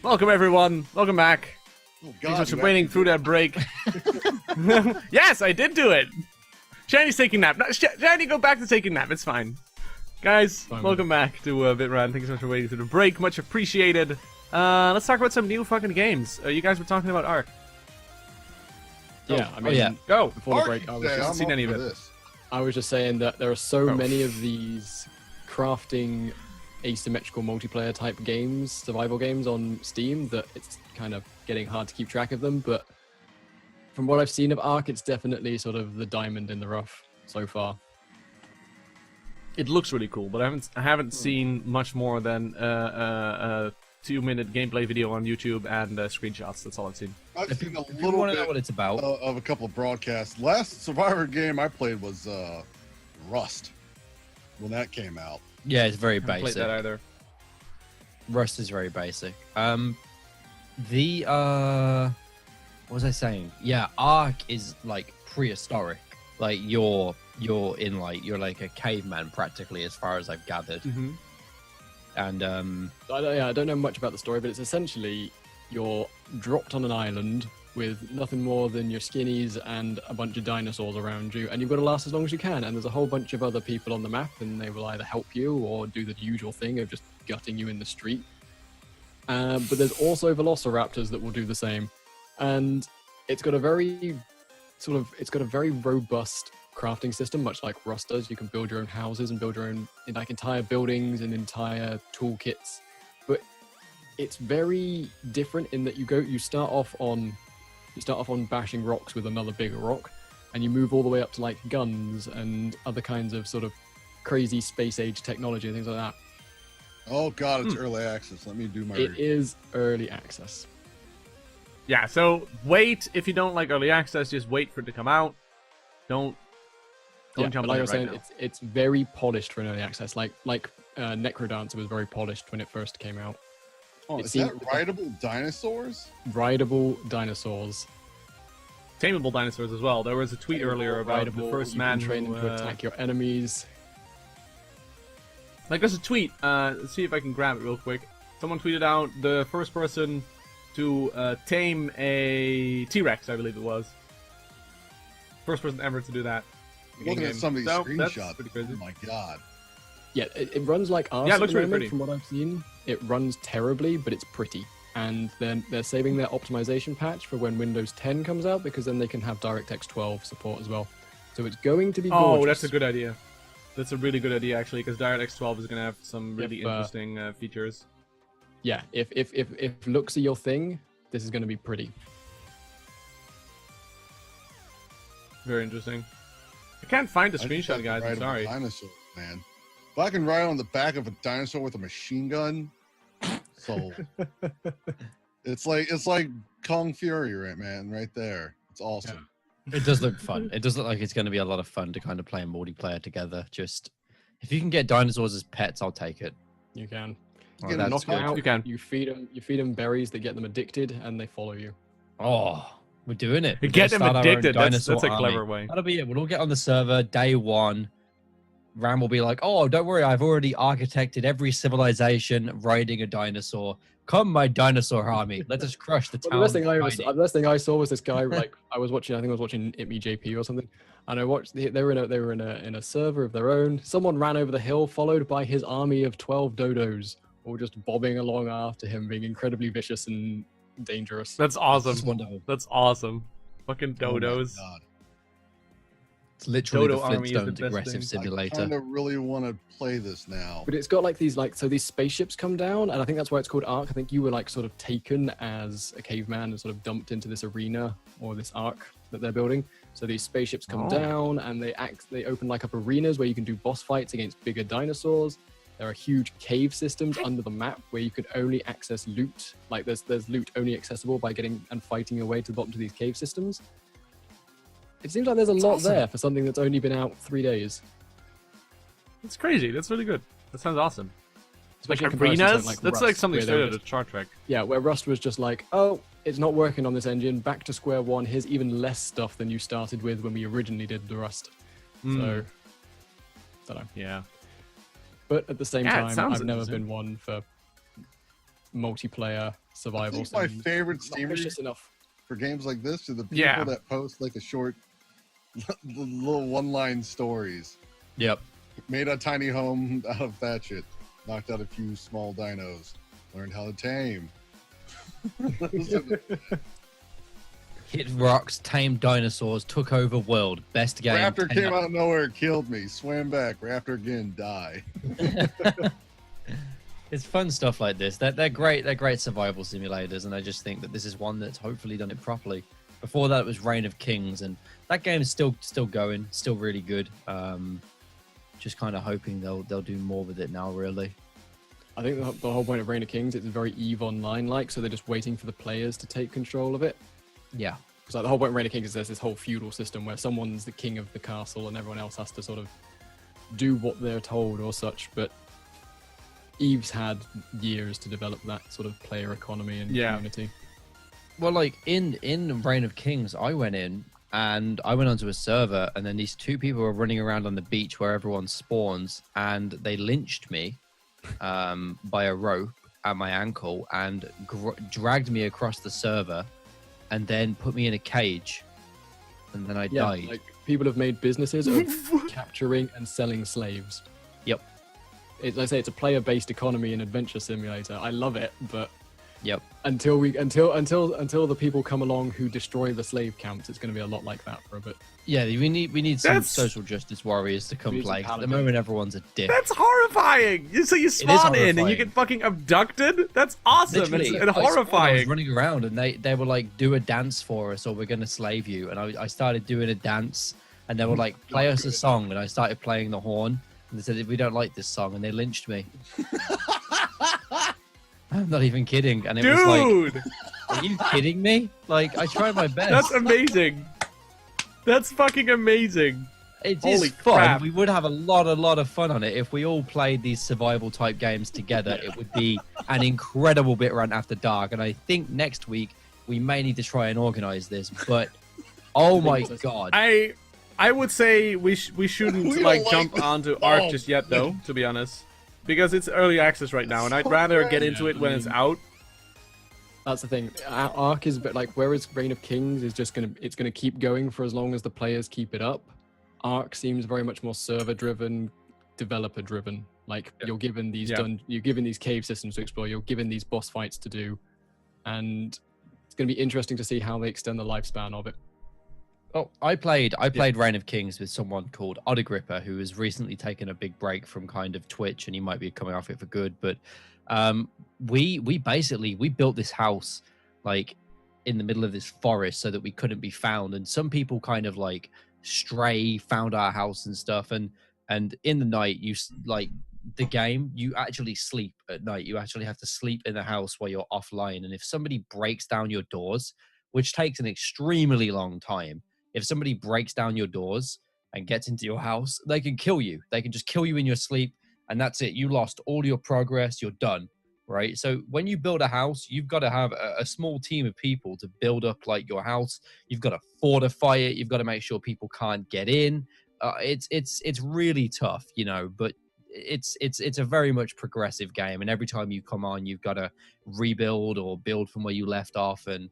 Welcome everyone. Welcome back. Oh Thanks for waiting through that break. Yes, I did do it. Shiny's taking nap. No, Shiny, go back to taking nap. It's fine. Guys, welcome back to BitRant. Thanks so much for waiting through the break. Much appreciated. Let's talk about some new fucking games. You guys were talking about ARK. Yeah, I mean, go. Before the break, I was seen any of it. I was just saying that there are so many of these crafting asymmetrical multiplayer type games, survival games on Steam, that it's kind of getting hard to keep track of them. But from what I've seen of ARK, it's definitely sort of the diamond in the rough so far. It looks really cool, but I haven't seen much more than a 2-minute gameplay video on YouTube and screenshots. That's all I've seen. I've seen a little bit know what it's about. Of a couple of broadcasts. Last Survivor game I played was Rust when that came out. Yeah, it's very I haven't played basic. that either. Rust is very basic. What was I saying? Yeah, ARK is like prehistoric. Like you're like a caveman practically, as far as I've gathered. Mm-hmm. And I don't know much about the story, but it's essentially you're dropped on an island with nothing more than your skinnies and a bunch of dinosaurs around you, and you've got to last as long as you can. And there's a whole bunch of other people on the map, and they will either help you or do the usual thing of just gutting you in the street. But there's also velociraptors that will do the same, and it's got a very robust crafting system, much like Rust does. You can build your own houses and build your own like entire buildings and entire toolkits, but it's very different in that you start off on bashing rocks with another bigger rock, and you move all the way up to like guns and other kinds of sort of crazy space age technology and things like that. Oh god, it's early access. Let me do my. It is early access. Yeah, so wait. If you don't like early access, just wait for it to come out. Don't jump like I on was it right saying, now. it's very polished for an early access. Like Necrodancer was very polished when it first came out. Oh, it is seemed- that rideable dinosaurs? Rideable dinosaurs. Tameable dinosaurs as well. There was a tweet earlier about the Rideable, first you man can train who, them to attack your enemies. Like, there's a tweet. Let's see if I can grab it real quick. Someone tweeted out the first person to tame a T-Rex, I believe it was. First person ever to do that. Looking at some of these So, that's screenshots, pretty crazy. oh my god. Yeah, it runs like ours. Yeah, it at looks the really moment, pretty. From what I've seen, it runs terribly, but it's pretty. And then they're saving their optimization patch for when Windows 10 comes out, because then they can have DirectX 12 support as well. So it's going to be gorgeous. Oh, that's a good idea. That's a really good idea, actually, because DirectX 12 is going to have some really interesting features. Yeah, if looks are your thing, this is going to be pretty. Very interesting. I can't find the I just screenshot, like guys. the I'm rideable sorry. Dinosaur, man. If I can ride on the back of a dinosaur with a machine gun, so it's like Kong Fury, right, man? Right there. It's awesome. it does look fun. It does look like it's going to be a lot of fun to kind of play multiplayer together. Just if you can get dinosaurs as pets, I'll take it. You can. Oh, You that's knock them good. out. You can. You feed them berries that get them addicted, and they follow you. Oh, we're doing it. We're Get gonna them start our own addicted. That's dinosaur a army. clever way. That'll be it. We'll all get on the server day one. Ram will be like, "Oh, don't worry, I've already architected every civilization riding a dinosaur. Come, my dinosaur army. Let us crush the town." Well, the best thing I saw was this guy. Like I think I was watching It Me JP or something, and I watched. They were in a server of their own. Someone ran over the hill, followed by his army of 12 dodos, all just bobbing along after him, being incredibly vicious and dangerous. That's awesome. It's wonderful. That's awesome. Fucking Oh my dodos. God. It's literally Dodo the army is the Flintstones best aggressive thing. I simulator. kind of really want to play this now. But it's got like these these spaceships come down, and I think that's why it's called ARK. I think you were like sort of taken as a caveman and sort of dumped into this arena or this ARK that they're building. So these spaceships come down, and they open like up arenas where you can do boss fights against bigger dinosaurs. There are huge cave systems under the map where you can only access loot. Like there's loot only accessible by getting and fighting your way to the bottom of these cave systems. It seems like there's a lot there for something that's only been out 3 days. That's crazy. That's really good. That sounds awesome. Especially Like in comparison to, arenas? like, That's Rust, like something where straight they're out of Star Trek. Yeah, where Rust was just like, oh, it's not working on this engine, back to square one, here's even less stuff than you started with when we originally did the Rust. So, don't know. Yeah. But at the same Yeah, it time, sounds I've never interesting. been one for multiplayer survival. think my sim. favorite Not streamers ambitious enough. for games like this are the people Yeah. that post like a short, little one-line stories. Yep. Made a tiny home out of that shit. Knocked out a few small dinos. Learned how to tame. Hit rocks, tamed dinosaurs, took over world. Best game. Raptor 10 came out of nowhere, killed me, swam back. Raptor again, die. It's fun stuff like this. They're great. They're great survival simulators, and I just think that this is one that's hopefully done it properly. Before that, it was Reign of Kings, and that game is still going, still really good. Just kind of hoping they'll do more with it now. Really, I think the whole point of Reign of Kings, it's very EVE Online-like, so they're just waiting for the players to take control of it. yeah, Because like, the whole point of Reign of Kings is there's this whole feudal system where someone's the king of the castle and everyone else has to sort of do what they're told or such, but EVE's had years to develop that sort of player economy and community. Well, like in Reign of Kings, I went in and I went onto a server, and then these two people were running around on the beach where everyone spawns, and they lynched me by a rope at my ankle and dragged me across the server, and then put me in a cage, and then I died. Like people have made businesses of capturing and selling slaves. Yep. Like I say, it's a player-based economy and adventure simulator. I love it, but Yep. until the people come along who destroy the slave camps, it's going to be a lot like that for a bit. Yeah, we need some That's- social justice warriors to come We need some play. 'Cause At the paladins. moment, everyone's a dick. That's horrifying. So you spawn in and you horrifying. get fucking abducted. That's awesome and Literally, I was horrifying. running around, and they were like, "Do a dance for us, or we're gonna slave you." And I started doing a dance, and they were like, "Play us a song," and I started playing the horn. And they said, "If we don't like this song," and they lynched me. I'm not even kidding. And it was like, Dude, "Are you kidding me?" Like, I tried my best. that's amazing. That's fucking amazing. It Holy is fun. crap. We would have a lot of fun on it if we all played these survival type games together. It would be an incredible BitRant After Dark, and I think next week we may need to try and organize this. But oh my god, I would say we shouldn't We don't like like jump this onto song. ARK just yet though, to be honest, because it's early access right now, and I'd rather get into it when it's out. That's the thing. ARK is a bit like, whereas Reign of Kings is just gonna keep going for as long as the players keep it up. ARK seems very much more server-driven, developer-driven. Like you're given these you're given these cave systems to explore. You're given these boss fights to do, and it's gonna be interesting to see how they extend the lifespan of it. Oh, I played Reign of Kings with someone called Odagripper, who has recently taken a big break from kind of Twitch, and he might be coming off it for good. But we built this house like in the middle of this forest so that we couldn't be found, and some people kind of like found our house and stuff, and in the night the game, you actually sleep at night. You actually have to sleep in the house while you're offline, and if somebody breaks down your doors, which takes an extremely long time, if somebody breaks down your doors and gets into your house, they can kill you. They can just kill you in your sleep, and that's it. You lost all your progress. You're done, right? So when you build a house, you've got to have a small team of people to build up like your house. You've got to fortify it. You've got to make sure people can't get in. It's really tough, you know, but it's a very much progressive game, and every time you come on, you've got to rebuild or build from where you left off. And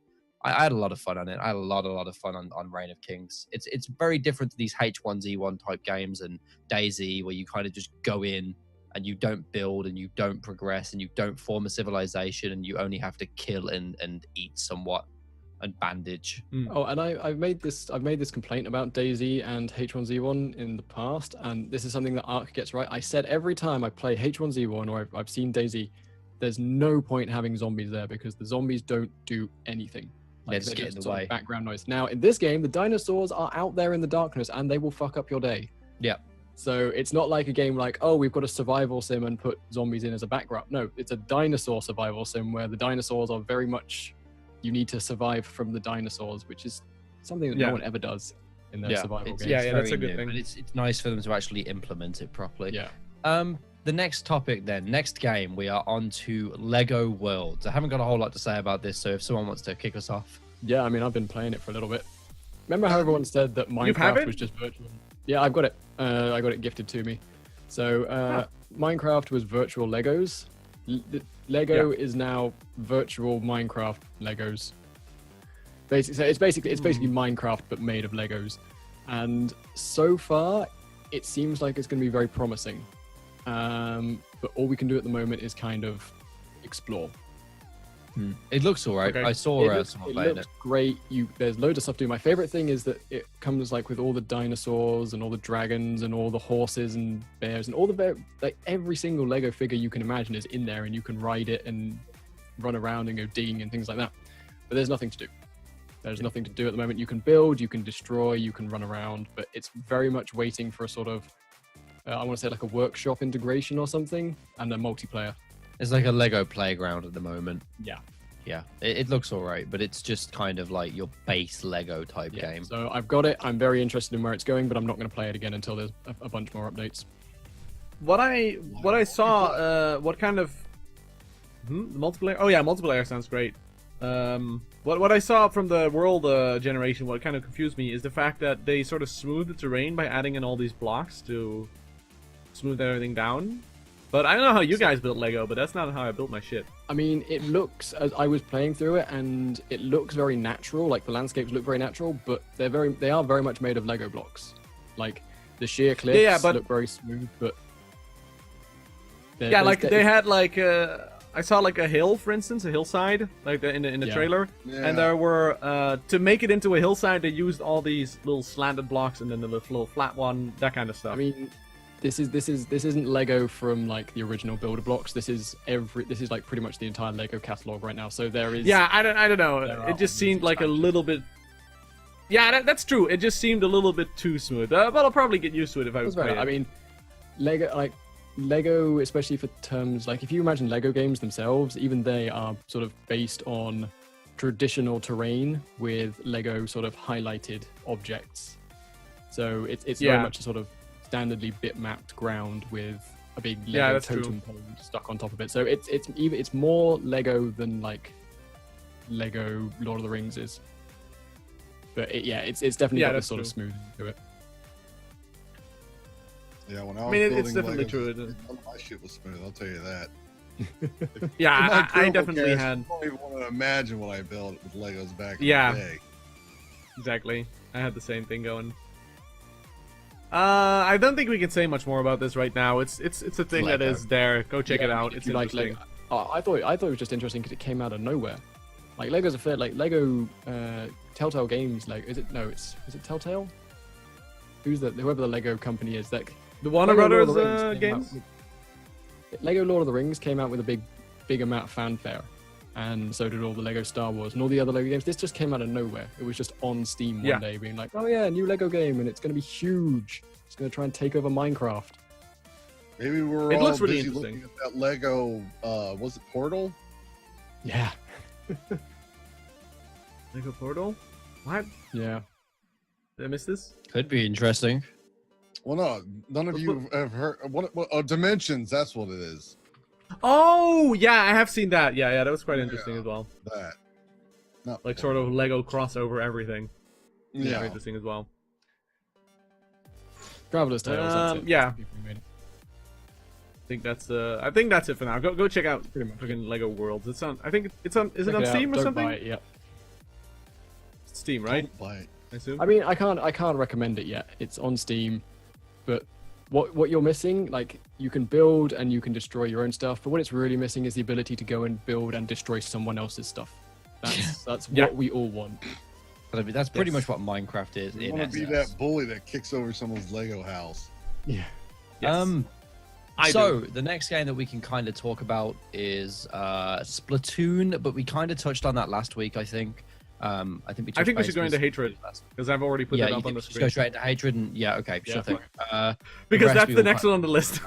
I had a lot of fun on it. I had a lot of fun on Reign of Kings. It's very different to these H1Z1 type games and DayZ, where you kind of just go in and you don't build and you don't progress and you don't form a civilization, and you only have to kill and eat somewhat and bandage. Oh, and I've made this complaint about DayZ and H1Z1 in the past, and this is something that ARK gets right. I said every time I play H1Z1 or I've seen DayZ, there's no point having zombies there because the zombies don't do anything. They just get in the sort of way. background noise. Now in this game, the dinosaurs are out there in the darkness and they will fuck up your day. Yeah. So it's not like a game like, oh, we've got a survival sim and put zombies in as a background. No, it's a dinosaur survival sim where the dinosaurs are very much, you need to survive from the dinosaurs, which is something that no one ever does in their survival games. Yeah, that's a very good new, thing. But it's nice for them to actually implement it properly. Yeah. The next topic then, next game, we are on to Lego Worlds. I haven't got a whole lot to say about this, so if someone wants to kick us off. Yeah, I mean, I've been playing it for a little bit. Remember how everyone said that have Minecraft it? was just virtual? Yeah, I've got it. I got it gifted to me. So Minecraft was virtual Legos, Lego is now virtual Minecraft Legos. Basically, so it's basically Minecraft but made of Legos, and so far it seems like it's going to be very promising. But all we can do at the moment is kind of explore. It looks all right. Okay. I saw It someone playing looks it. great. There's loads of stuff to do. My favorite thing is that it comes like with all the dinosaurs and all the dragons and all the horses and bears and all the like every single Lego figure you can imagine is in there, and you can ride it and run around and go digging and things like that. But there's nothing to do. There's nothing to do at the moment. You can build, you can destroy, you can run around, but it's very much waiting for a sort of I want to say like a workshop integration or something, and a multiplayer. It's like a Lego playground at the moment. Yeah. Yeah, it looks all right, but it's just kind of like your base Lego type game. So I've got it. I'm very interested in where it's going, but I'm not going to play it again until there's a bunch more updates. What I saw, what kind of multiplayer? Oh yeah, multiplayer sounds great. What I saw from the world generation, what kind of confused me is the fact that they sort of smooth the terrain by adding in all these blocks to smooth everything down. But I don't know how you guys built Lego, but that's not how I built my shit. I mean, it looks, as I was playing through it, and it looks very natural. Like the landscapes look very natural, but they are very much made of Lego blocks. Like the sheer cliffs but look very smooth, but yeah, like they had like I saw like a hill, for instance, a hillside, like in the trailer, and there were to make it into a hillside, they used all these little slanted blocks and then the little flat one, that kind of stuff. I mean, this isn't Lego from like the original builder blocks. This is like pretty much the entire Lego catalog right now. So there is. Yeah, I don't know. It just seemed like a little bit. Yeah, that's true. It just seemed a little bit too smooth. But I'll probably get used to it if I was playing. I mean, Lego, especially for terms like if you imagine Lego games themselves, even they are sort of based on traditional terrain with Lego sort of highlighted objects. So it's very much a sort of standardly bit-mapped ground with a big Lego totem pole stuck on top of it. So it's more Lego than like Lego Lord of the Rings is. But it's definitely got this sort of smooth to it. Yeah, when I was it's building definitely Legos, true. none of my shit was smooth, I'll tell you that. Yeah, I definitely I had. don't even want to imagine what I built with Legos back in Yeah. the day. Exactly. I had the same thing going. I don't think we can say much more about this right now. It's a thing that Lego. is there. Go check it out. It's like interesting. Lego. I thought it was just interesting because it came out of nowhere. Like Lego's a fair like Lego Telltale Games. Like is it Telltale? Whoever the Lego company is? Like The Warner Lego Lord of Brothers the Rings games. Lego Lord of the Rings came out with a big amount of fanfare, and so did all the Lego Star Wars and all the other Lego games. This just came out of nowhere. It was just on Steam one day, being like, "Oh yeah, new Lego game, and it's going to be huge. It's going to try and take over Minecraft." Maybe we're It all looks really busy interesting. looking at that Lego, was it Portal? Yeah, Lego Portal. What? yeah. Did I miss this? Could be interesting. Well, no, none of you have heard. Dimensions, that's what it is. Oh yeah, I have seen that. Yeah, that was quite interesting Yeah. as well. That. Not Like sort of Lego crossover everything. Yeah. Very interesting as well. Traveler's Tales. That's it. Yeah. People who made it. I think that's it for now. Go check out Pretty much. fucking Lego Worlds. It's on. I think it's on. Is it Check on it out. Steam or Don't something? buy it yet. Steam, right? Don't buy it. I assume. I mean, I can't recommend it yet. It's on Steam, but what you're missing, like you can build and you can destroy your own stuff, but what it's really missing is the ability to go and build and destroy someone else's stuff. That's Yeah. what we all want. That's pretty Yes. much what Minecraft is. You in want to be essence. that bully that kicks over someone's Lego house. Yeah. Yes. I So do. the next game that we can kind of talk about is Splatoon, but we kind of touched on that last week, I think. I think we. I think we touched should go base into with hatred last- because I've already put Yeah, that you up on think the we should screen. go straight into hatred and okay, Yeah, sure thing. Because rest that's we the will next find one on the list.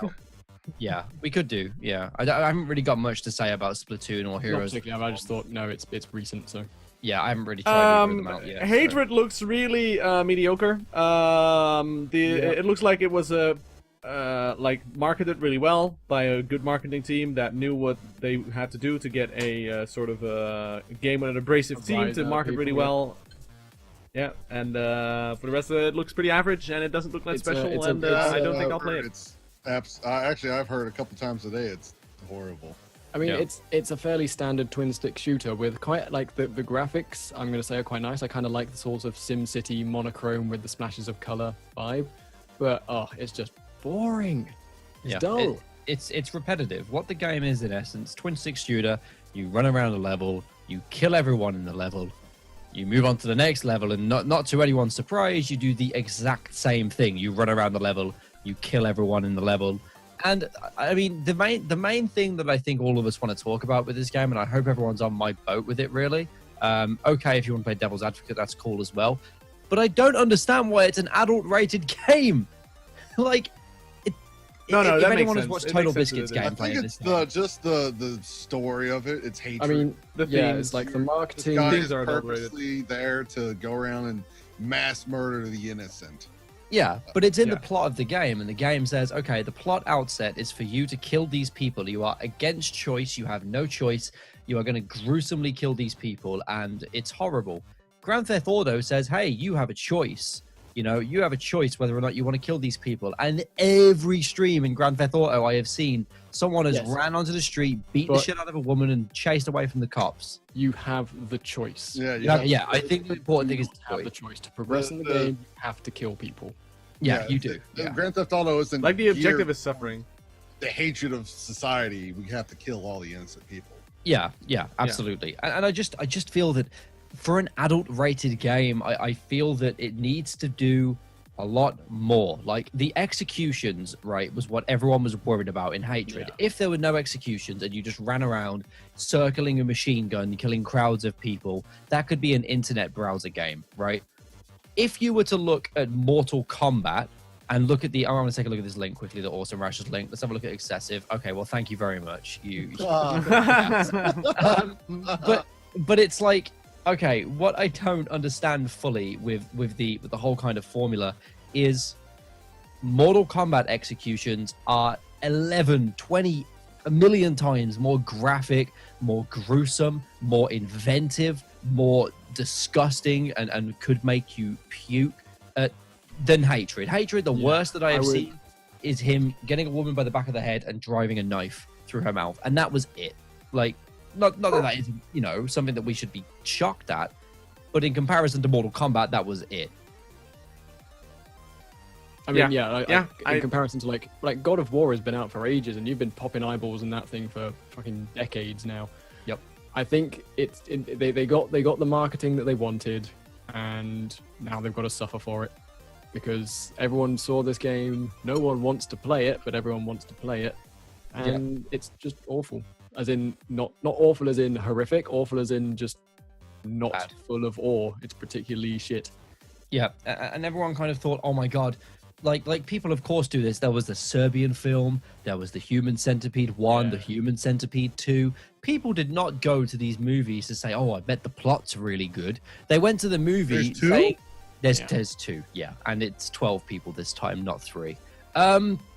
Yeah, we could do. Yeah, I haven't really got much to say about Splatoon or Not Heroes. particularly. I just thought no, it's recent, so Yeah, I haven't really tried either of them out yet. so- Hatred looks really mediocre. It looks like it was like marketed really well by a good marketing team that knew what they had to do to get a sort of a game with an abrasive team to Advisor market really people, yeah. well. Yeah, and for the rest of it looks pretty average, and it doesn't look that It's special, it's I don't think I'll play it. Actually, I've heard a couple times a day it's horrible. I mean, Yeah. it's a fairly standard twin stick shooter with quite like the graphics. I'm gonna say are quite nice. I kind of like the sort of SimCity monochrome with the splashes of color vibe, but it's just boring. It's dull. It's repetitive. What the game is in essence, twin stick shooter. You run around a level, you kill everyone in the level, you move on to the next level, and not to anyone's surprise, you do the exact same thing. You run around the level, you kill everyone in the level. And I mean, the main thing that I think all of us want to talk about with this game, and I hope everyone's on my boat with it, really. Okay, if you want to play devil's advocate, that's cool as well. But I don't understand why it's an adult-rated game. Like, No, if that anyone makes has watched sense. It Total makes sense Biscuits that it is. I gameplay think of it's this game. just the story of it. It's hatred. I mean, The yeah, themes, it's like the This marketing. guy Things is are adult-rated. purposely there to go around and mass murder the innocent. Yeah, but it's in Yeah. the plot of the game, and the game says, okay, the plot outset is for you to kill these people. You are against choice. You have no choice. You are going to gruesomely kill these people, and it's horrible. Grand Theft Auto says, hey, you have a choice. You know, you have a choice whether or not you want to kill these people. And every stream in Grand Theft Auto I have seen, someone has Yes. ran onto the street, beat the But- shit out of a woman, and chased away from the cops. You have the choice. Yeah, Yeah, I think the important thing is You have the choice. choice to progress in the The- game. You have to kill people. Yeah, you do. The Yeah. Grand Theft Auto isn't Like the geared objective is suffering. the hatred of society. We have to kill all the innocent people. Yeah, absolutely. And I just feel that for an adult-rated game, I feel that it needs to do a lot more. Like the executions, right, was what everyone was worried about in Hatred. If there were no executions and you just ran around circling a machine gun, killing crowds of people, that could be an internet browser game, right? If you were to look at Mortal Kombat and look at the, I'm going to take a look at this link quickly, the Awesome Rash's link. Let's have a look at Excessive. Okay, well, thank you very much. But it's like, okay, what I don't understand fully with the whole kind of formula is Mortal Kombat executions are 11, 20, a million times more graphic, more gruesome, more inventive, more disgusting, and could make you puke than Hatred. Hatred, the worst that I have seen is him getting a woman by the back of the head and driving a knife through her mouth, and that was it. Like, not that isn't, you know, something that we should be shocked at, but in comparison to Mortal Kombat, that was it. I mean, in comparison to like God of War has been out for ages, and you've been popping eyeballs in that thing for fucking decades now. Yep. I think they got the marketing that they wanted, and now they've got to suffer for it because everyone saw this game. No one wants to play it, but everyone wants to play it, and it's just awful. As in not awful as in horrific, awful as in just not Bad. full of awe. It's particularly shit. Yeah, and everyone kind of thought, oh my god, like people of course do this. There was the Serbian film, there was the Human Centipede 1, the Human Centipede 2. People did not go to these movies to say, oh, I bet the plot's really good. They went to the movie There's two? saying, there's two, yeah, and it's 12 people this time, not 3.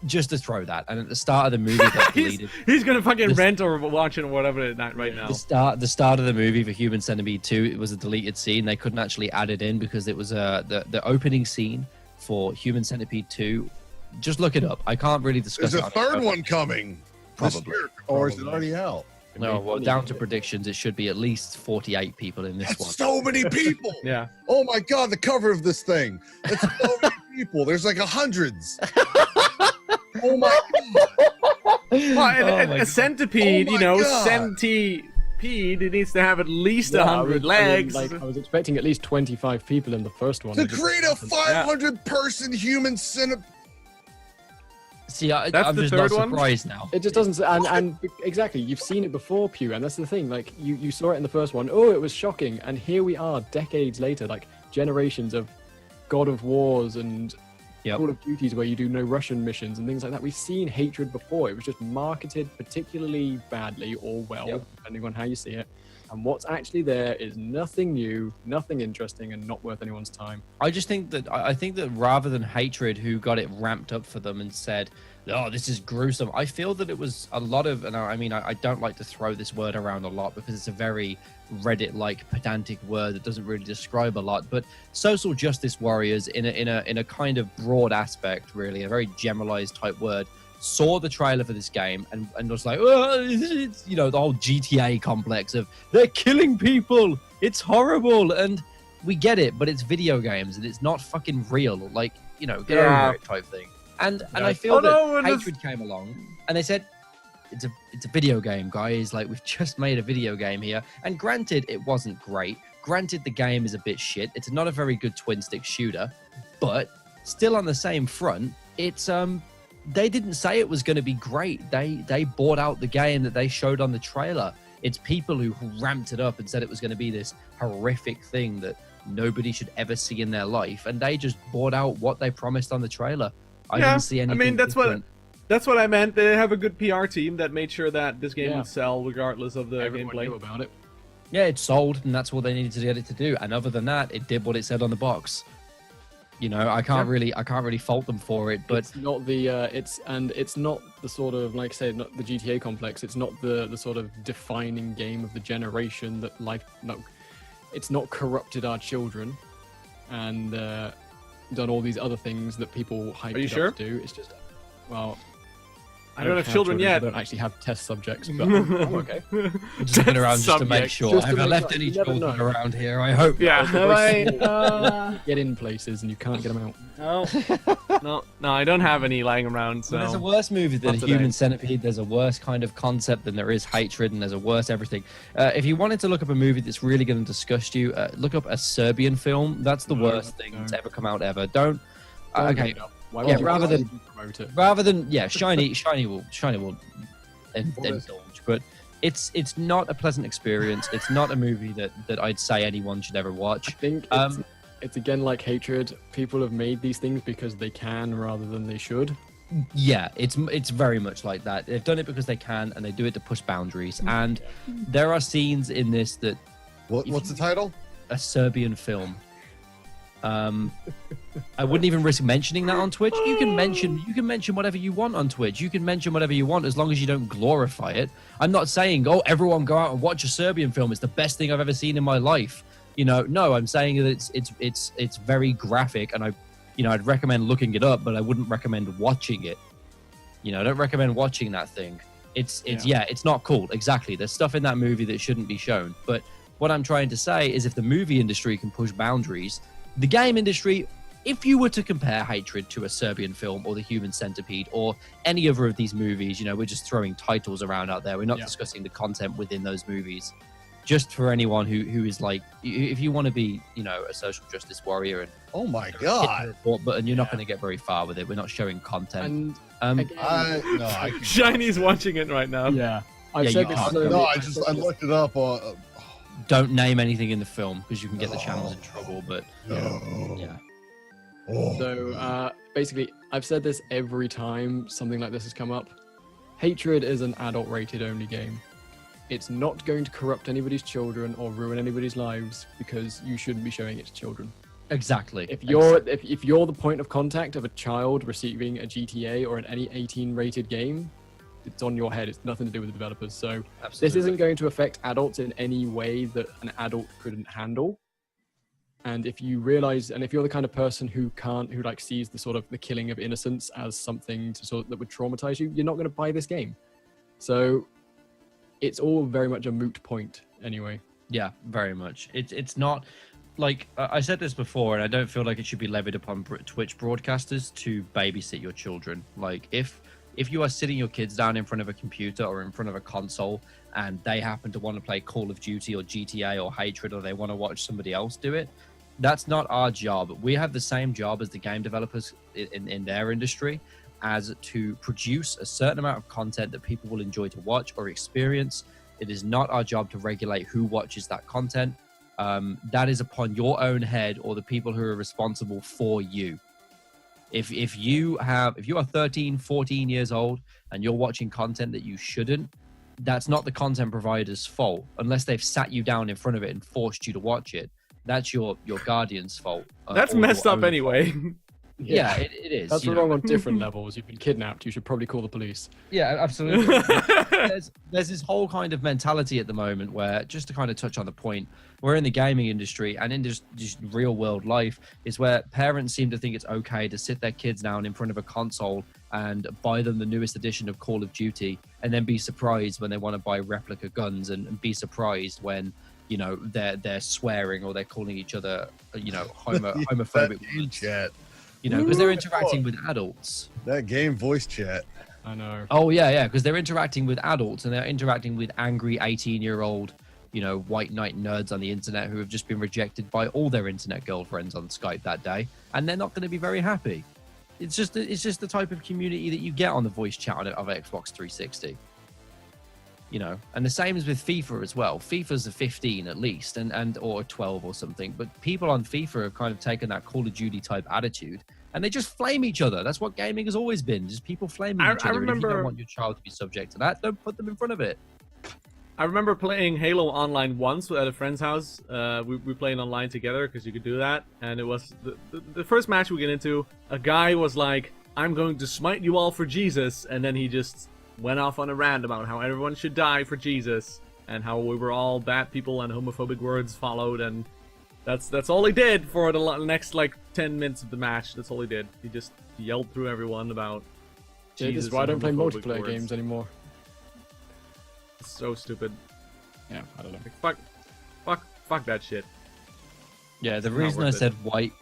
Just to throw that, and at the start of the movie, got deleted. he's gonna fucking rent or watch it or whatever right now. The start of the movie for Human Centipede 2, it was a deleted scene. They couldn't actually add it in because it was the opening scene for Human Centipede 2. Just look it up. I can't really discuss There's it. a third one coming. this Probably. year, or is it already out? No, well, down to predictions, it should be at least 48 people in this That's one. so many people. Yeah. Oh my god, the cover of this thing. It's so many people. There's like hundreds. Oh my god. Well, a centipede, Oh you my know, God. centipede, it needs to have at least Yeah, 100 legs. I was expecting at least 25 people in the first one. To It just create a happened. 500 person human centipede. See, That's I'm the just third not one? surprised now. It just doesn't, and exactly, you've seen it before, Pew, and that's the thing. Like you saw it in the first one. Oh, it was shocking, and here we are, decades later, like generations of God of Wars and Yep. Call of Duties where you do no Russian missions and things like that. We've seen Hatred before. It was just marketed particularly badly or well, Yep. depending on how you see it. And what's actually there is nothing new, nothing interesting, and not worth anyone's time. I just think that I think that rather than Hatred, who got it ramped up for them and said, "Oh, this is gruesome," I feel that it was a lot of, and I mean, I don't like to throw this word around a lot because it's a very Reddit-like pedantic word that doesn't really describe a lot. But social justice warriors, in a kind of broad aspect, really, a very generalized type word, saw the trailer for this game and was like, oh, it's, you know, the whole GTA complex of they're killing people, it's horrible, and we get it, but it's video games and it's not fucking real. Like, you know, get over it type thing. And I feel that Hatred came along and they said, it's a video game, guys. Like, we've just made a video game here. And granted, it wasn't great. Granted, the game is a bit shit. It's not a very good twin stick shooter, but still on the same front, it's they didn't say it was going to be great. They bought out the game that they showed on the trailer. It's people who ramped it up and said it was going to be this horrific thing that nobody should ever see in their life, and they just bought out what they promised on the trailer. I didn't see anything. I mean, different. that's what I meant. They have a good PR team that made sure that this game would sell regardless of the Everyone gameplay. knew about it. Yeah, it sold, and that's what they needed to get it to do. And other than that, it did what it said on the box. You know, I can't really fault them for it. But it's not the it's not the sort of, like I said, not the GTA complex. It's not the sort of defining game of the generation that it's not corrupted our children and done all these other things that people hyped it up to do. It's just, well, I don't have children yet. I don't actually have test subjects, but I'm okay. I'm just looking around just to make sure. Have I left any children around here? I hope. Yeah. Have I? Get in places and you can't get them out. No, I don't have any lying around. So Well, there's a worse movie than Not Human today. Centipede. There's a worse kind of concept than there is Hatred, and there's a worse everything. If you wanted to look up a movie that's really going to disgust you, look up a Serbian film. That's the worst thing that's ever come out ever. Don't. Okay. Why Yeah, would you rather than- promote it? Rather than Shiny will indulge, but it's not a pleasant experience. It's not a movie that I'd say anyone should ever I watch. think it's again like Hatred. People have made these things because they can rather than they should. Yeah, it's very much like that. They've done it because they can, and they do it to push boundaries. And there are scenes in this that What's the title? a Serbian film. I wouldn't even risk mentioning that on Twitch. You can mention whatever you want on Twitch. You can mention whatever you want as long as you don't glorify it. I'm not saying, oh, everyone go out and watch a Serbian film. It's the best thing I've ever seen in my life. You know, no, I'm saying that it's very graphic, and I'd recommend looking it up, but I wouldn't recommend watching it. You know, I don't recommend watching that thing. It's not cool. Exactly. There's stuff in that movie that shouldn't be shown. But what I'm trying to say is, if the movie industry can push boundaries, the game industry, if you were to compare Hatred to a Serbian film or the Human Centipede or any other of these movies, you know, we're just throwing titles around out there. We're not discussing the content within those movies. Just for anyone who is like, if you want to be, you know, a social justice warrior and Oh my hit the god! report button, you're not going to get very far with it. We're not showing content. And Um, I can Shiny's watching it right now. yeah, I've Yeah, said you this. are. so no, many- I looked it up. don't name anything in the film because you can get the channels in trouble. But No. yeah, So basically, I've said this every time something like this has come up. Hatred is an adult-rated only game. It's not going to corrupt anybody's children or ruin anybody's lives because you shouldn't be showing it to children. exactly. If you're the point of contact of a child receiving a GTA or any 18-rated game, it's on your head. It's nothing to do with the developers. So Absolutely. this isn't going to affect adults in any way that an adult couldn't handle. And if you realize, and if you're the kind of person who like sees the sort of the killing of innocents as something that would traumatize you, you're not going to buy this game. So it's all very much a moot point anyway. Yeah, very much. It's not like I said this before, and I don't feel like it should be levied upon Twitch broadcasters to babysit your children. Like if you are sitting your kids down in front of a computer or in front of a console and they happen to want to play Call of Duty or GTA or Hatred, or they want to watch somebody else do it, that's not our job. We have the same job as the game developers in their industry, as to produce a certain amount of content that people will enjoy to watch or experience. It is not our job to regulate who watches that content. That is upon your own head or the people who are responsible for you. If you are 13, 14 years old and you're watching content that you shouldn't, that's not the content provider's fault, unless they've sat you down in front of it and forced you to watch it. That's your guardian's fault. That's or your messed up own anyway. Yeah, it is. That's you know. wrong on different levels. You've been kidnapped. You should probably call the police. Yeah, absolutely. there's this whole kind of mentality at the moment where, just to kind of touch on the point, we're in the gaming industry and in just real world life is where parents seem to think it's okay to sit their kids down in front of a console and buy them the newest edition of Call of Duty, and then be surprised when they want to buy replica guns, and be surprised when, you know, they're swearing or they're calling each other, you know, homophobic words, chat. you know, because they're interacting with adults. That game voice chat. I know. Oh yeah, because they're interacting with adults, and they're interacting with angry 18-year-old, you know, white knight nerds on the internet who have just been rejected by all their internet girlfriends on Skype that day, and they're not going to be very happy. It's just the type of community that you get on the voice chat of Xbox 360. You know, and the same as with FIFA as well. FIFA's a 15 at least, and or 12 or something. But people on FIFA have kind of taken that Call of Duty type attitude, and they just flame each other. That's what gaming has always been, just people flaming each other. And if you don't want your child to be subject to that, don't put them in front of it. I remember playing Halo Online once at a friend's house. We were playing online together because you could do that. And it was the first match we get into, a guy was like, "I'm going to smite you all for Jesus." And then he just went off on a rant about how everyone should die for Jesus. And how we were all bad people and homophobic words followed. And that's all he did for the next, like, 10 minutes of the match. That's all he did. He just yelled through everyone about Jesus. This is why I don't play homophobic multiplayer words. games anymore. It's so stupid. Yeah, I don't know. Like, fuck that shit. Yeah, the Not reason I worth it. said white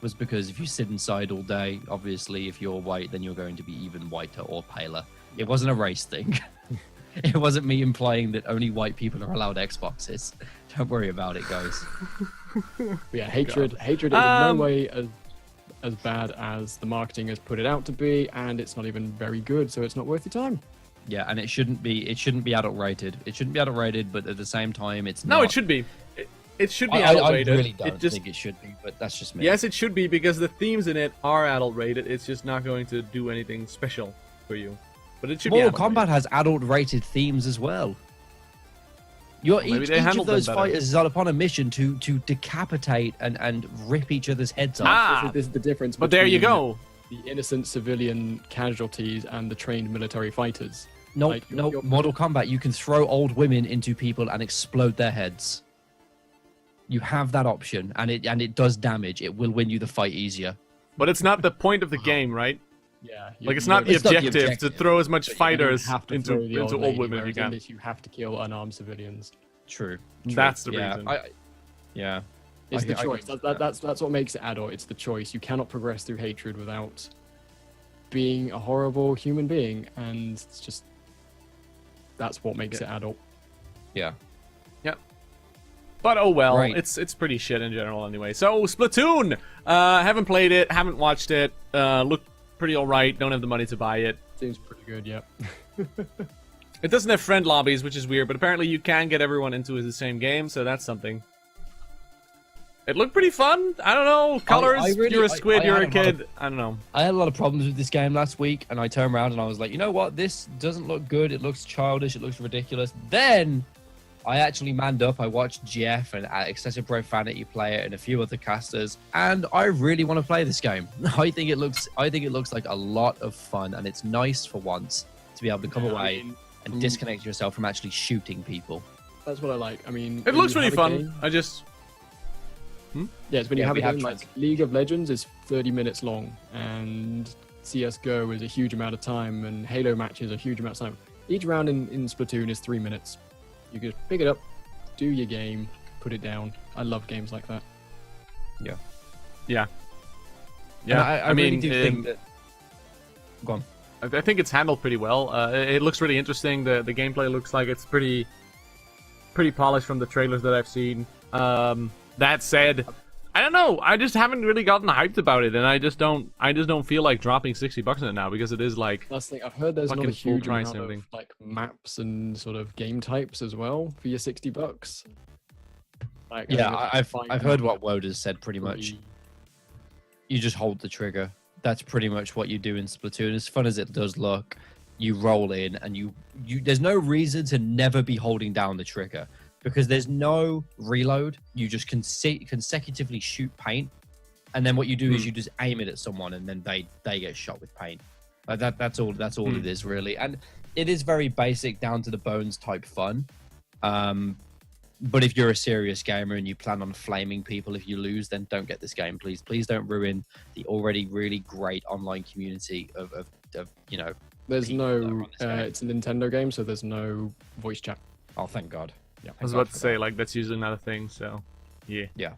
was because if you sit inside all day, obviously if you're white, then you're going to be even whiter or paler. It wasn't a race thing. It wasn't me implying that only white people are allowed Xboxes. Don't worry about it, guys. But yeah, hatred is in no way as bad as the marketing has put it out to be, and it's not even very good, so it's not worth your time. Yeah, and it shouldn't be adult rated. It shouldn't be adult rated, but at the same time, it's not. No, it should be. It should be I adult rated. really don't It just, think it should be, but that's just me. yes, it should be because the themes in it are adult rated. It's just not going to do anything special for you. But it should be. Mortal adult Kombat has adult rated themes as well. maybe Each they of handled them those better. fighters is upon a mission to decapitate and rip each other's heads off. Ah, This is the difference. but there you between go. The innocent civilian casualties and the trained military fighters. No, Like, no, you're- Mortal Kombat, you can throw old women into people and explode their heads. You have that option, and it does damage. It will win you the fight easier. But it's not the point of the game, right? Yeah, Like, it's not the It's not the objective to objective, throw as much but you fighters have to into throw the old lady, women as you whereas in can. this you have to kill unarmed civilians. True. That's the yeah, reason. Yeah. It's the I choice. can- That's what makes it adult. It's the choice. You cannot progress through hatred without being a horrible human being, and it's just that's what makes it adult. Yeah. But oh well, Right. it's pretty shit in general anyway. So Splatoon, haven't played it, haven't watched it. Looked pretty alright. Don't have the money to buy it. Seems pretty good, yeah. It doesn't have friend lobbies, which is weird. But apparently you can get everyone into the same game, so that's something. It looked pretty fun. I don't know. Colors. You're a squid. You're a kid. I don't know. I had a lot of problems with this game last week, and I turned around and I was like, you know what? This doesn't look good. It looks childish. It looks ridiculous. Then I actually manned up. I watched Jeff and Excessive Profanity play it, and a few other casters, and I really want to play this game. I think it looks like a lot of fun, and it's nice for once to be able to come Yeah, I away mean, and disconnect yourself from actually shooting people. that's what I like. I mean, It when looks you really have a fun. game- I just. Yeah, it's when you Yeah, have a we have game like trans- League of Legends is 30 minutes long, and CS:GO is a huge amount of time, and Halo matches a huge amount of time. Each round in Splatoon is 3 minutes. You can pick it up, do your game, put it down. I love games like that. Yeah. And Yeah. I really do think that. Go on. I think it's handled pretty well. It looks really interesting. The gameplay looks like it's pretty polished from the trailers that I've seen. That said, I don't know. I just haven't really gotten hyped about it, and I just don't feel like dropping $60 on it now because it is like That's the thing. I've heard there's not a fucking full huge price amount and of everything. like maps and sort of game types as well for your $60. Like, I Yeah, think I've find heard out what Woad has said pretty much. pretty- You just hold the trigger. That's pretty much what you do in Splatoon. As fun as it does look, you roll in and you there's no reason to never be holding down the trigger because there's no reload. You just consecutively shoot paint, and then what you do is you just aim it at someone, and then they get shot with paint. Like that's all it is really, and it is very basic, down to the bones type fun. But if you're a serious gamer and you plan on flaming people if you lose, then don't get this game, please. Please don't ruin the already really great online community of you know. There's people that are no. on this game. It's a Nintendo game, so there's no voice chat. Oh, thank God. Yeah. I was about to say, like, that's usually not a thing, so yeah. Yeah.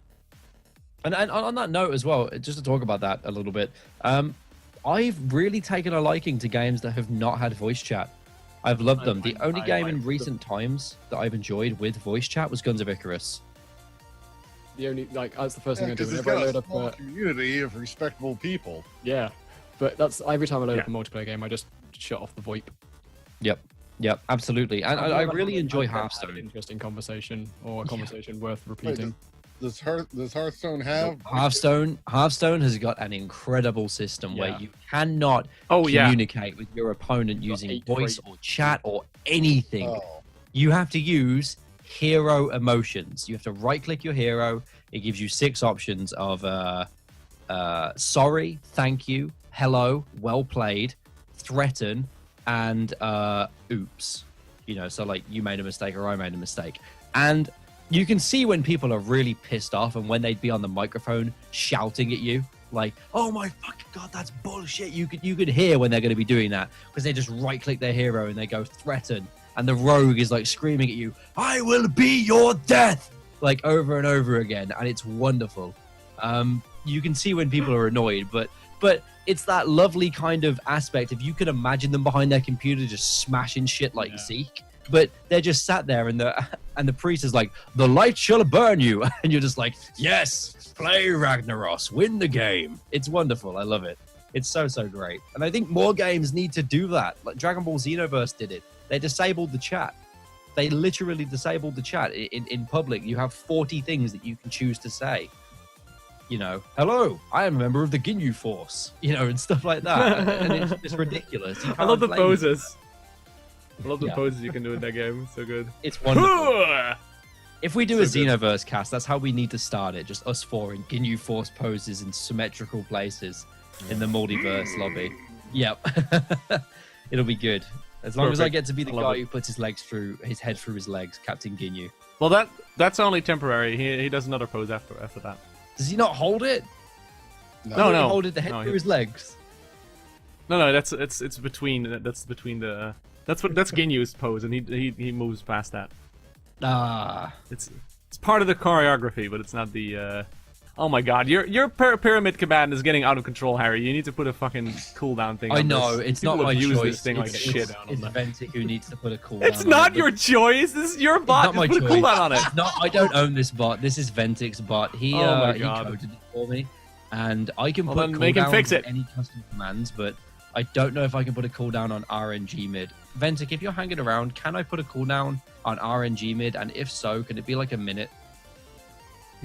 And on that note as well, just to talk about that a little bit, I've really taken a liking to games that have not had voice chat. I've loved them. The only game in recent times that I've enjoyed with voice chat was Guns of Icarus. The only that's the first thing I do Because it's whenever I got load a up. small community of respectable people. Yeah, but that's every time I load Yeah. up a multiplayer game, I just shut off the VoIP. Yep, absolutely. And I really enjoy I've never had an Hearthstone. interesting conversation or a conversation worth Wait, repeating. does Hearthstone have? Hearthstone has got an incredible system where Yeah. you cannot Oh yeah. communicate with your opponent using 8 voice phrases. or chat or anything. Oh, You have to use hero emotions. You have to right click your hero. It gives you 6 options of sorry, thank you, hello, well played, threaten, and oops. You know, so like you made a mistake or I made a mistake. And you can see when people are really pissed off and when they'd be on the microphone shouting at you, like, oh my fucking God, that's bullshit. You could hear when they're going to be doing that because they just right click their hero and they go threaten. And the rogue is like screaming at you, I will be your death, like over and over again. And it's wonderful. You can see when people are annoyed, but it's that lovely kind of aspect. If you can imagine them behind their computer just smashing shit like Zeke, but they're just sat there and the priest is like, the light shall burn you. And you're just like, yes, play Ragnaros, win the game. It's wonderful. I love it. It's so great. And I think more games need to do that. Like Dragon Ball Xenoverse did it. They disabled the chat. They literally disabled the chat. In public, you have 40 things that you can choose to say. You know, hello, I am a member of the Ginyu Force. You know, and stuff like that. And it's just ridiculous. You I love the can't blame poses. I love the Yeah. poses you can do in that game. It's so good. It's wonderful. If we do a So good. Xenoverse cast, that's how we need to start it. Just us 4 in Ginyu Force poses in symmetrical places in the multiverse lobby. Yep. It'll be good. As long as I Perfect. get to be the I love guy it. who puts his head through his legs, Captain Ginyu. Well, that's only temporary. He does another pose after that. Does he not hold it? No, I thought he no. holded the head No, through he- his legs. No, it's between the that's Ginyu's pose, and he moves past that. Ah. It's part of the choreography, but it's not the. Oh my God, your pyramid command is getting out of control, Harry. You need to put a fucking cooldown thing. I on know, this. it's People not my abuse choice. this thing like it's, shit. It's Ventic who needs to put a cooldown It's on not it, your but choice. This is your bot. not my Just put a choice. cooldown on it. No, I don't own this bot. This is Ventic's bot. He Oh my he God. coded it for me, and I can Well, put then make him cooldowns fix it. on any custom commands, but I don't know if I can put a cooldown on RNG mid. Ventic, if you're hanging around, can I put a cooldown on RNG mid? And if so, can it be like a minute?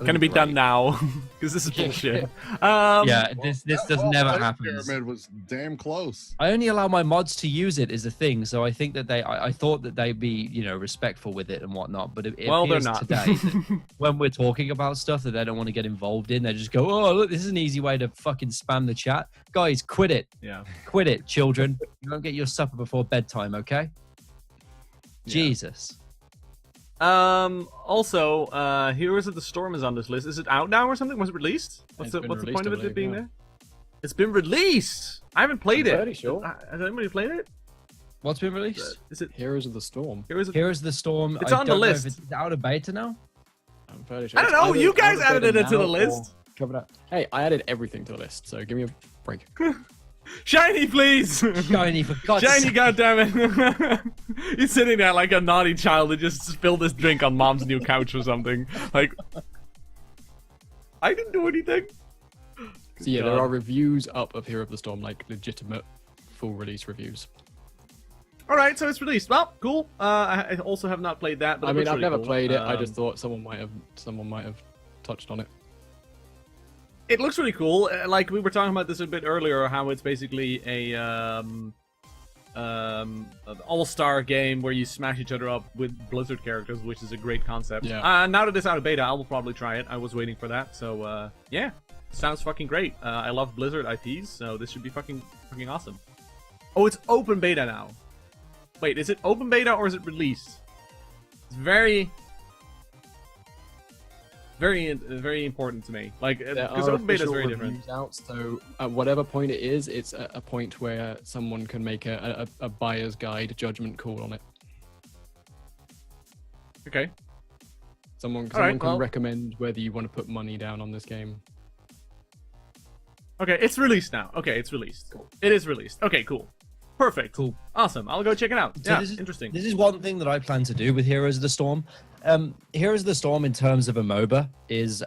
Can it be done Great. now? Because this is bullshit. Yeah, this does Well, never my happen. Pyramid was damn close. I only allow my mods to use it is a thing, so I think that I thought that they'd be, you know, respectful with it and whatnot. But it Well, they're appears not. today that when we're talking about stuff that they don't want to get involved in, they just go, "Oh, look, this is an easy way to fucking spam the chat." Guys, quit it, Yeah. quit it, children. You don't get your supper before bedtime, okay? Yeah. Jesus. Also, Heroes of the Storm is on this list. Is it out now or something? Was it released? What's It's the been point released, of I it believe, being yeah. there? It's been released. I haven't played I'm it. fairly sure. Has anybody played it? What's been released? Is it Heroes of the Storm. Heroes of Here's the Storm. It's I on the don't know if list. It's out of beta now. I'm fairly sure. I don't It's know. either You guys out of added beta it to the now list. or covered up. Hey, I added everything to the list, so give me a break. Shiny, please. Shiny, for God's Shiny, sake. goddammit. He's sitting there like a naughty child that just spilled his drink on mom's new couch or something. Like, I didn't do anything. So yeah, God. there are reviews up of Hero of the Storm, like legitimate full release reviews. All right, so it's released. Well, cool. I also have not played that. But I it mean, looks I've really never cool. played it. I just thought someone might have touched on it. It looks really cool. Like we were talking about this a bit earlier, how it's basically a an all-star game where you smash each other up with Blizzard characters, which is a great concept. Yeah. Now that it's out of beta, I will probably try it. I was waiting for that, so yeah, sounds fucking great. I love Blizzard IPs, so this should be fucking awesome. Oh, it's open beta now. Wait, is it open beta or is it released? It's very. very important to me. Like, There because are open beta is official very different. reviews out, so at whatever point it is, it's a point where someone can make a buyer's guide judgment call on it. Okay. Someone right, can well- recommend whether you want to put money down on this game. Okay, it's released now. Okay, it's released. Cool. It is released. Okay, cool. Perfect. Cool. Awesome. I'll go check it out. So Yeah, this is, interesting. This is one thing that I plan to do with Heroes of the Storm. Heroes of the Storm, in terms of a MOBA, is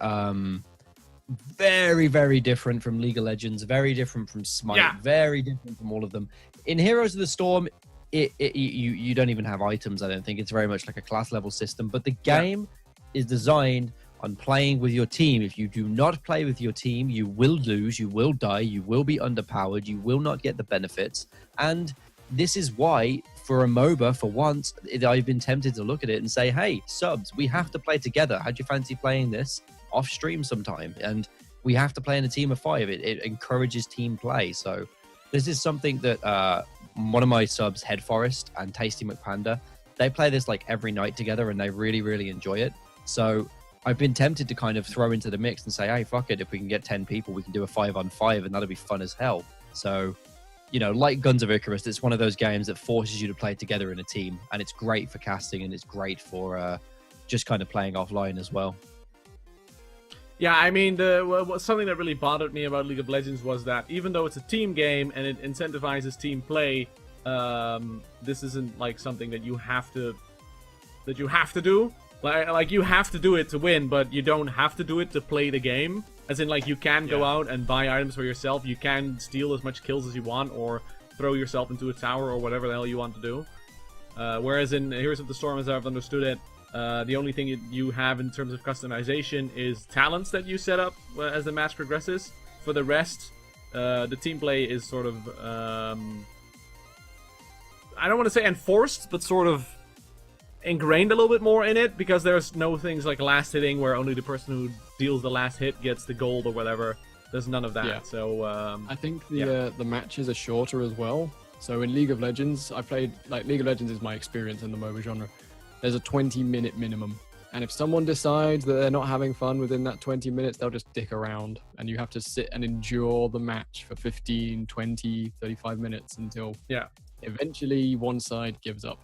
very, very different from League of Legends, very different from Smite, Yeah. very different from all of them. In Heroes of the Storm, you don't even have items. I don't think it's very much like a class level system. But the game is designed on playing with your team. If you do not play with your team, you will lose, you will die, you will be underpowered, you will not get the benefits. And this is why, for a MOBA, for once, I've been tempted to look at it and say, hey, subs, we have to play together. How'd you fancy playing this off stream sometime? And we have to play in a team of 5. It encourages team play. So this is something that one of my subs, Head Forest and Tasty McPanda, they play this like every night together and they really, really enjoy it. So I've been tempted to kind of throw into the mix and say, hey, fuck it. If we can get 10 people, we can do a 5-on-5 and that'll be fun as hell. So, you know, like Guns of Icarus, it's one of those games that forces you to play together in a team. And it's great for casting and it's great for just kind of playing offline as well. Yeah, I mean, something that really bothered me about League of Legends was that even though it's a team game and it incentivizes team play, this isn't like something that you have to do. Like you have to do it to win, but you don't have to do it to play the game. As in, like, you can go out and buy items for yourself. You can steal as much kills as you want, or throw yourself into a tower, or whatever the hell you want to do. Whereas in Heroes of the Storm, as I've understood it, the only thing you have in terms of customization is talents that you set up as the match progresses. For the rest, the team play is sort of, I don't want to say enforced, but sort of ingrained a little bit more in it, because there's no things like last hitting where only the person who deals the last hit gets the gold or whatever. There's none of that. Yeah. So I think the matches are shorter as well. So in League of Legends, I played, like, League of Legends is my experience in the MOBA genre. There's a 20-minute minimum. And if someone decides that they're not having fun within that 20 minutes, they'll just dick around. And you have to sit and endure the match for 15, 20, 35 minutes until eventually one side gives up.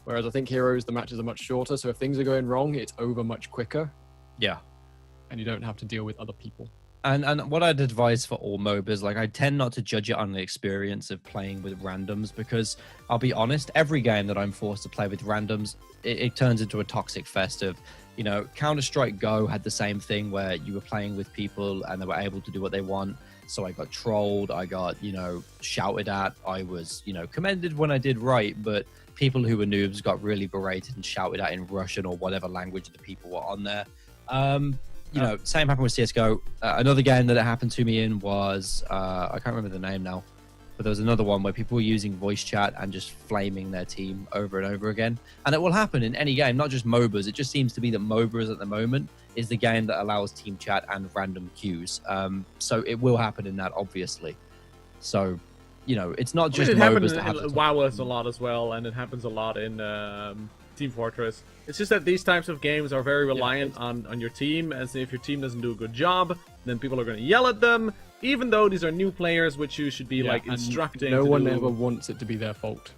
Whereas I think Heroes, the matches are much shorter. So if things are going wrong, it's over much quicker. Yeah. And you don't have to deal with other people. And what I'd advise for all MOBAs, like, I tend not to judge it on the experience of playing with randoms, because I'll be honest, every game that I'm forced to play with randoms, it turns into a toxic fest of, you know, Counter-Strike Go had the same thing where you were playing with people and they were able to do what they want. So I got trolled, I got, you know, shouted at, I was, you know, commended when I did right, but people who were noobs got really berated and shouted at in Russian or whatever language the people were on there. You know, same happened with CSGO. Another game that it happened to me in was, I can't remember the name now, but there was another one where people were using voice chat and just flaming their team over and over again. And it will happen in any game, not just MOBAs. It just seems to be that MOBAs at the moment is the game that allows team chat and random queues. So it will happen in that, obviously. So, you know, it's not just it MOBAs that happens have in WoW a lot as well, and it happens a lot in Team Fortress. It's just that these types of games are very reliant on your team, as if your team doesn't do a good job, then people are going to yell at them, even though these are new players, which you should be like instructing. No one do. ever wants it to be their fault.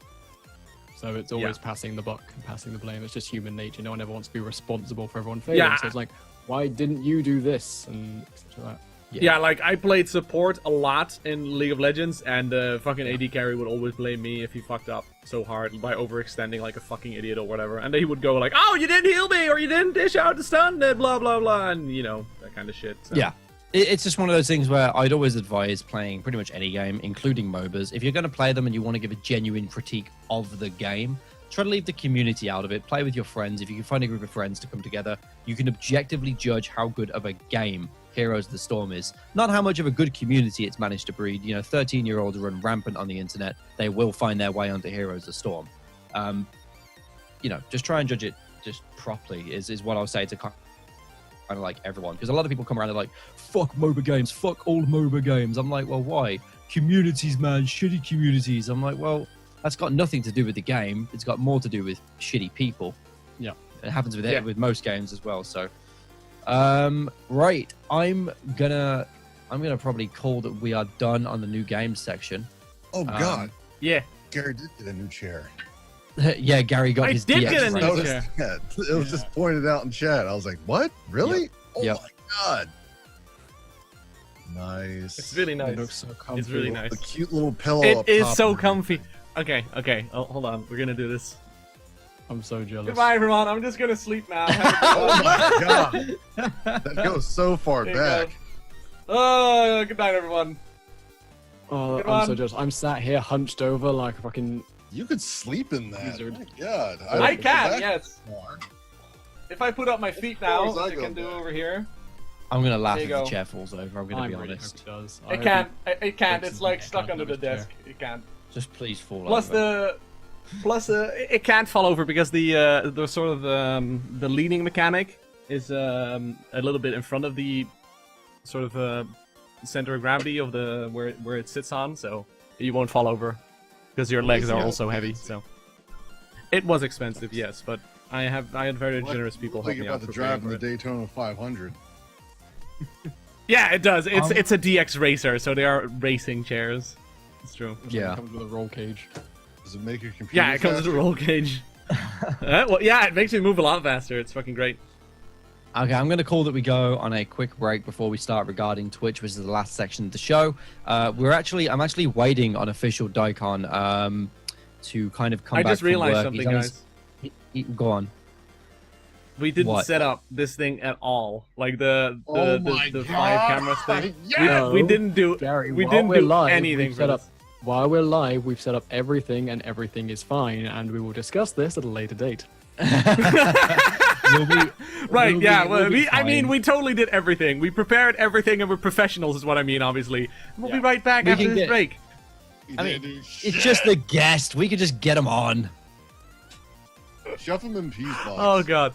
So it's always passing the buck and passing the blame. It's just human nature. No one ever wants to be responsible for everyone failing. Yeah. So it's like, why didn't you do this? And etc. Like that. Yeah, like, I played support a lot in League of Legends, and fucking AD carry would always blame me if he fucked up so hard by overextending like a fucking idiot or whatever. And he would go like, oh, you didn't heal me, or you didn't dish out the stun, blah, blah, blah, and, you know, that kind of shit. So. Yeah. It's just one of those things where I'd always advise playing pretty much any game, including MOBAs. If you're going to play them and you want to give a genuine critique of the game, try to leave the community out of it. Play with your friends. If you can find a group of friends to come together, you can objectively judge how good of a game Heroes of the Storm is. Not how much of a good community it's managed to breed. You know, 13-year-olds run rampant on the internet. They will find their way onto Heroes of the Storm. You know, just try and judge it just properly is what I'll say to kind of like everyone. Because a lot of people come around and like, fuck MOBA games, fuck all MOBA games. I'm like, well, why? Communities, man, shitty communities. I'm like, well, that's got nothing to do with the game. It's got more to do with shitty people. Yeah. It happens with with most games as well. So Right. I'm gonna probably call that we are done on the new games section. Oh God, Yeah. Gary did get a new chair. Yeah, Gary got I his did DX get a new racer. chair. Noticed that. It was just pointed out in chat. I was like, "What? Really? Oh Yep. my God!" Nice. It's really It nice. looks so comfy. It's really nice. The cute little pillow. It up is top so and comfy. everything. Okay. Oh, hold on. We're gonna do this. I'm so jealous. Goodbye, everyone. I'm just gonna sleep now. Oh my God, that goes so far There you back. Oh, good night, everyone. Oh, Come I'm so on. jealous. I'm sat here hunched over like a fucking. You could sleep in that. Wizard. My God, I don't go can, back yes. far. If I put up my feet As far now, as I I go can do back. over here. I'm gonna laugh There if you the go. chair falls over. I'm gonna I'm be really honest. hope it does. It can't. It can't. Fixes It's like the stuck heck under out the of his chair. desk. It can't. Just please fall Plus over. it can't fall over because the sort of the leaning mechanic is a little bit in front of the sort of center of gravity of the where it sits on, so you won't fall over because your legs are also heavy. So it was expensive, yes, but I had very generous people Like help me you're out. about to for drive paying in the for it. Daytona 500. Yeah, it does. It's a DX racer, so they are racing chairs. It's true. Yeah. It comes with a roll cage. Does it make your computer? Yeah, it comes with a faster? roll cage. Well, yeah, it makes me move a lot faster. It's fucking great. Okay, I'm going to call that we go on a quick break before we start regarding Twitch, which is the last section of the show. I'm actually waiting on official Daikon to kind of come I back just from realized work. something, He's on guys. go on. We didn't What? set up this thing at all. Like the Oh my 5 God. cameras thing. Yeah. We didn't do Gary, we while didn't we're do live, anything we've for set this. up. While we're live, we've set up everything, and everything is fine, and we will discuss this at a later date. You'll be- Right, we'll yeah. be- Well, we'll be I mean, fine. we totally did everything. We prepared everything, and we're professionals, is what I mean. Obviously, we'll be Yeah. right back We after can this get- break. You I didn't mean, do It's shit. just the guest. We could just get him on. Shove them in peas box. Oh god.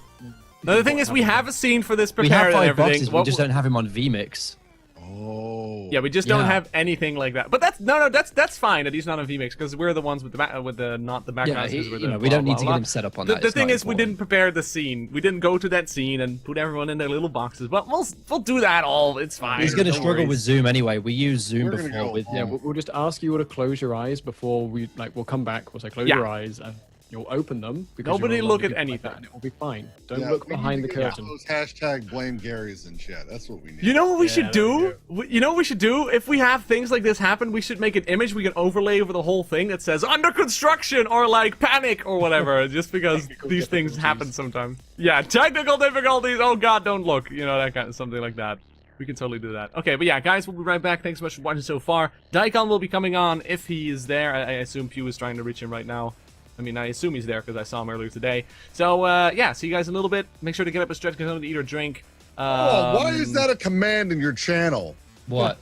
Now, the thing is, we have a scene for this We prepared have and 5 everything. boxes. We What just don't have him on VMix. Oh. Yeah, we just don't Yeah. have anything like that. But that's fine that he's not on VMix because we're the ones with the not the Yeah, backgrounds. we're the we blah, don't need blah, to blah. get him set up on The, that. the It's thing not is, we important. didn't prepare the scene. We didn't go to that scene and put everyone in their little boxes. But we'll do that all. It's fine. He's going to Don't struggle worry. with Zoom anyway. We used Zoom We're gonna before go with home. Yeah, we'll just ask you all to close your eyes before we'll come back. We'll say close Yeah. your eyes and you'll open them. Because Nobody you're look allowed at to do it like anything. that, and it will be fine. Don't Yeah, look we need behind to the get curtain. Those hashtag blame Garys in chat. That's what we need. You know what we Yeah, should there do? You know what we should do? If we have things like this happen, we should make an image we can overlay over the whole thing that says under construction or like panic or whatever, just because Technical these things difficulties. happen sometimes. Yeah, technical difficulties. Oh god, don't look. You know, that kind of something like that. We can totally do that. Okay, but yeah, guys, we'll be right back. Thanks so much for watching so far. Daikon will be coming on if he is there. I assume Pew is trying to reach him right now. I mean, I assume he's there because I saw him earlier today. So, yeah, see you guys in a little bit. Make sure to get up a stretch, get something to eat or drink. Oh, why is that a command in your channel? What?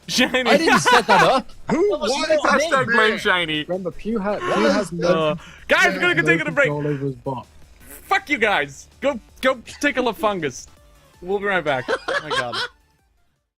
Shiny? I didn't set that up. Who? was Why not is that Hashtag blame command? Shiny. Remember, Pew has no, Guys, we're gonna go take a break. control over his bot. Fuck you guys. Go tickle a fungus. We'll be right back. Oh my god.